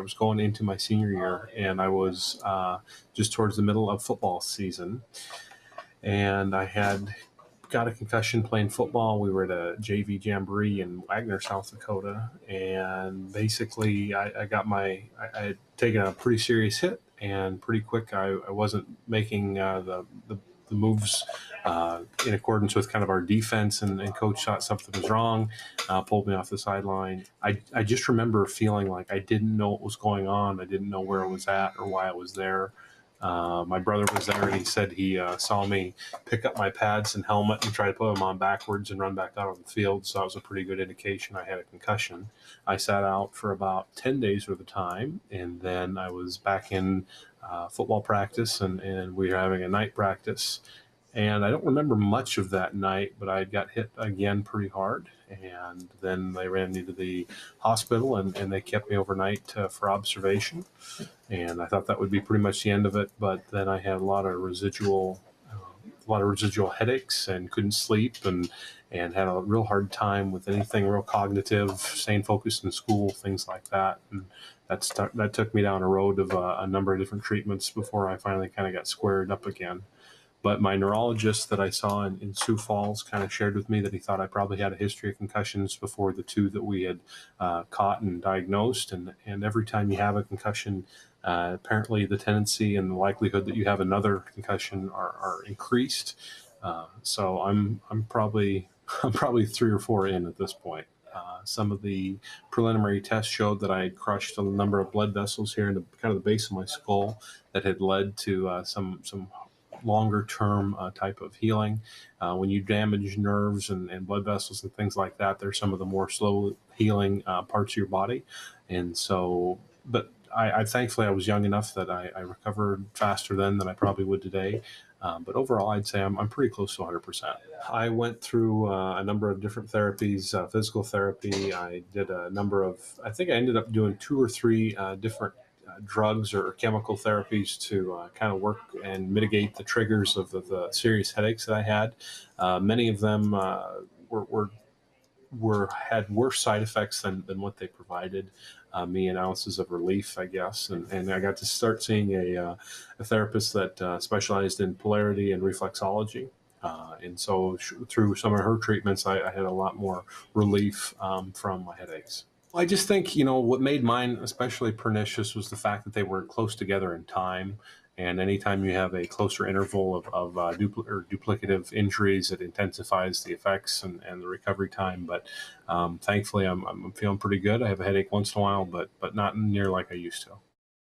was going into my senior year, and I was just towards the middle of football season, and I had got a concussion playing football. We were at a JV jamboree in Wagner, South Dakota, and basically I had taken a pretty serious hit, and pretty quick I wasn't making the moves in accordance with kind of our defense, and coach thought something was wrong, pulled me off the sideline. I just remember feeling like I didn't know what was going on. I didn't know where I was at or why I was there. My brother was there, and he said he saw me pick up my pads and helmet and try to put them on backwards and run back out on the field. So that was a pretty good indication I had a concussion. I sat out for about 10 days worth of time, and then I was back in football practice, and we were having a night practice. And I don't remember much of that night, but I got hit again pretty hard. And then they ran me to the hospital, and they kept me overnight for observation. And I thought that would be pretty much the end of it. But then I had a lot of residual headaches and couldn't sleep, and had a real hard time with anything real cognitive, staying focused in school, things like that. And that took me down a road of a number of different treatments before I finally kind of got squared up again. But my neurologist that I saw in Sioux Falls kind of shared with me that he thought I probably had a history of concussions before the two that we had caught and diagnosed. And every time you have a concussion, apparently the tendency and the likelihood that you have another concussion are increased. So I'm probably I'm probably 3 or 4 in at this point. Some of the preliminary tests showed that I had crushed a number of blood vessels here in kind of the base of my skull that had led to some longer term type of healing. When you damage nerves and blood vessels and things like that, they're some of the more slow healing parts of your body. And so, but I thankfully I was young enough that I recovered faster then than I probably would today. But overall, I'd say I'm pretty close to 100%. I went through a number of different therapies, physical therapy. I did I think I ended up doing 2 or 3 different drugs or chemical therapies to kind of work and mitigate the triggers of the serious headaches that I had. Many of them had worse side effects than what they provided me in ounces of relief, I guess. And I got to start seeing a therapist that specialized in polarity and reflexology. And so through some of her treatments, I had a lot more relief from my headaches. I just think, what made mine especially pernicious was the fact that they were close together in time. And anytime you have a closer interval of duplicative injuries, it intensifies the effects and the recovery time. But thankfully, I'm feeling pretty good. I have a headache once in a while, but not near like I used to.